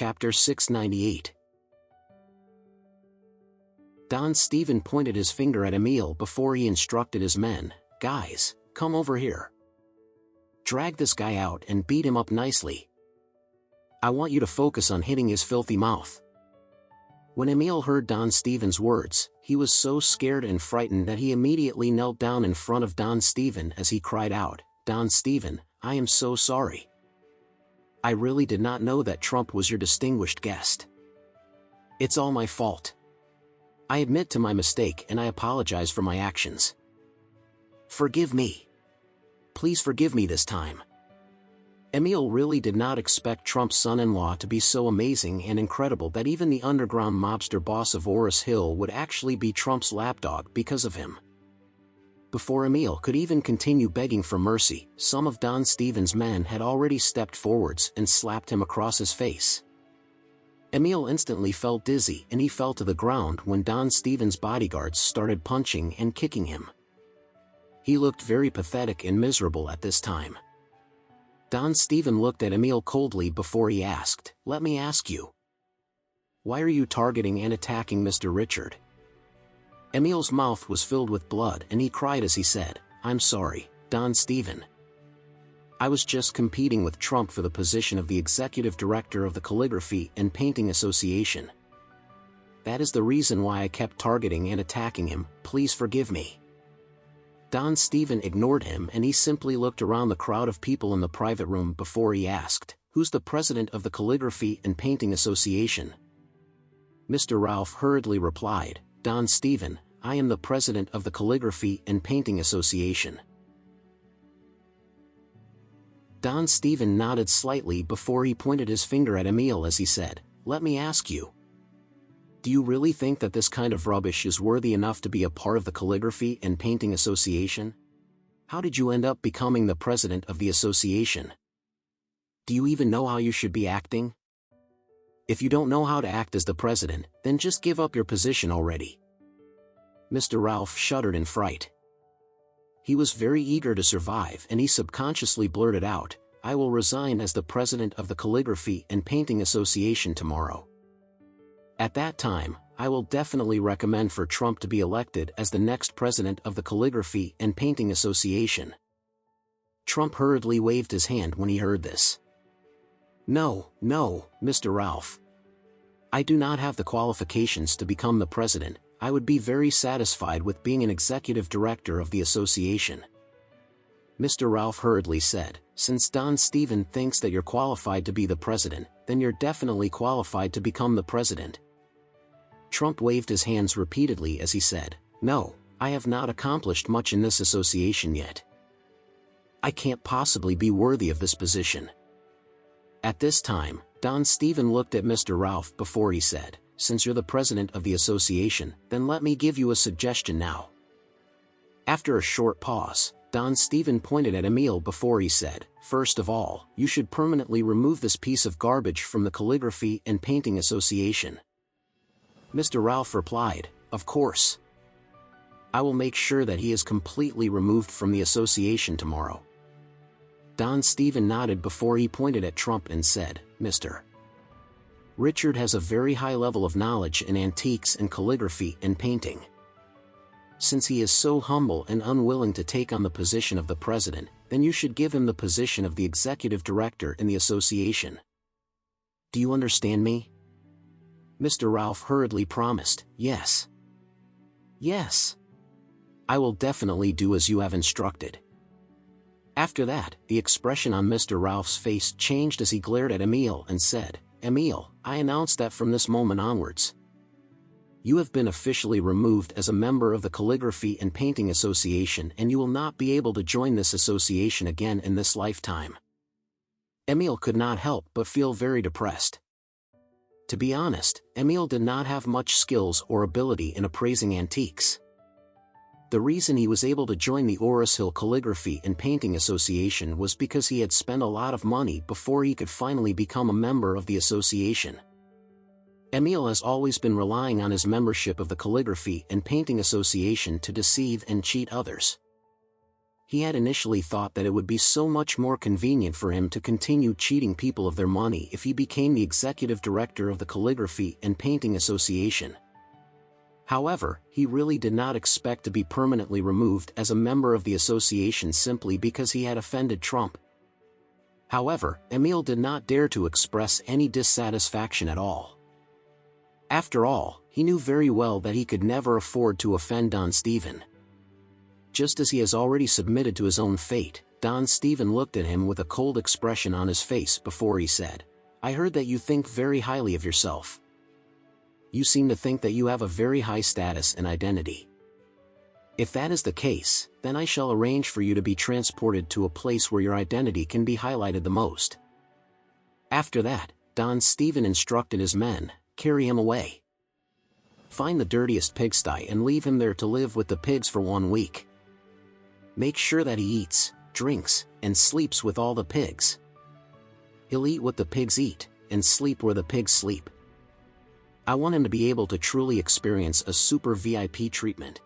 Chapter 698. Don Stephen pointed his finger at Emil before he instructed his men, "Guys, come over here. Drag this guy out and beat him up nicely. I want you to focus on hitting his filthy mouth." When Emil heard Don Stephen's words, he was so scared and frightened that he immediately knelt down in front of Don Stephen as he cried out, "Don Stephen, I am so sorry. I really did not know that Trump was your distinguished guest. It's all my fault. I admit to my mistake and I apologize for my actions. Forgive me. Please forgive me this time." Emil really did not expect Trump's son-in-law to be so amazing and incredible that even the underground mobster boss of Ores Hill would actually be Trump's lapdog because of him. Before Emil could even continue begging for mercy, some of Don Stephen's men had already stepped forwards and slapped him across his face. Emil instantly felt dizzy and he fell to the ground when Don Stephen's bodyguards started punching and kicking him. He looked very pathetic and miserable at this time. Don Stephen looked at Emil coldly before he asked, "Let me ask you. Why are you targeting and attacking Mr. Richard?" Emil's mouth was filled with blood and he cried as he said, "I'm sorry, Don Stephen. I was just competing with Trump for the position of the executive director of the Calligraphy and Painting Association. That is the reason why I kept targeting and attacking him. Please forgive me." Don Stephen ignored him and he simply looked around the crowd of people in the private room before he asked, "Who's the president of the Calligraphy and Painting Association?" Mr. Ralph hurriedly replied, "Don Stephen, I am the president of the Calligraphy and Painting Association." Don Stephen nodded slightly before he pointed his finger at Emil as he said, "Let me ask you. Do you really think that this kind of rubbish is worthy enough to be a part of the Calligraphy and Painting Association? How did you end up becoming the president of the association? Do you even know how you should be acting? If you don't know how to act as the president, then just give up your position already." Mr. Ralph shuddered in fright. He was very eager to survive and he subconsciously blurted out, "I will resign as the president of the Calligraphy and Painting Association tomorrow. At that time, I will definitely recommend for Trump to be elected as the next president of the Calligraphy and Painting Association." Trump hurriedly waved his hand when he heard this. No, Mr. Ralph. I do not have the qualifications to become the president. I would be very satisfied with being an executive director of the association." Mr. Ralph hurriedly said, "Since Don Stephen thinks that you're qualified to be the president, then you're definitely qualified to become the president." Trump waved his hands repeatedly as he said, "No, I have not accomplished much in this association yet. I can't possibly be worthy of this position." At this time, Don Stephen looked at Mr. Ralph before he said, "Since you're the president of the association, then let me give you a suggestion now." After a short pause, Don Stephen pointed at Emil before he said, "First of all, you should permanently remove this piece of garbage from the Calligraphy and Painting Association." Mr. Ralph replied, "Of course. I will make sure that he is completely removed from the association tomorrow." Don Stephen nodded before he pointed at Trump and said, "Mr. Richard has a very high level of knowledge in antiques and calligraphy and painting. Since he is so humble and unwilling to take on the position of the president, then you should give him the position of the executive director in the association. Do you understand me?" Mr. Ralph hurriedly promised, "Yes. Yes. I will definitely do as you have instructed." After that, the expression on Mr. Ralph's face changed as he glared at Emil and said, "Emil, I announce that from this moment onwards, you have been officially removed as a member of the Calligraphy and Painting Association and you will not be able to join this association again in this lifetime." Emil could not help but feel very depressed. To be honest, Emil did not have much skills or ability in appraising antiques. The reason he was able to join the Ores Hill Calligraphy and Painting Association was because he had spent a lot of money before he could finally become a member of the association. Emil has always been relying on his membership of the Calligraphy and Painting Association to deceive and cheat others. he had initially thought that it would be so much more convenient for him to continue cheating people of their money if he became the executive director of the Calligraphy and Painting Association. However, he really did not expect to be permanently removed as a member of the association simply because he had offended Trump. However, Emil did not dare to express any dissatisfaction at all. After all, he knew very well that he could never afford to offend Don Steven. Just as he has already submitted to his own fate, Don Steven looked at him with a cold expression on his face before he said, "I heard that you think very highly of yourself. You seem to think that you have a very high status and identity. If that is the case, then I shall arrange for you to be transported to a place where your identity can be highlighted the most." After that, Don Steven instructed his men, "Carry him away. Find the dirtiest pigsty and leave him there to live with the pigs for 1 week. Make sure that he eats, drinks, and sleeps with all the pigs. He'll eat what the pigs eat, and sleep where the pigs sleep. I want him to be able to truly experience a super VIP treatment.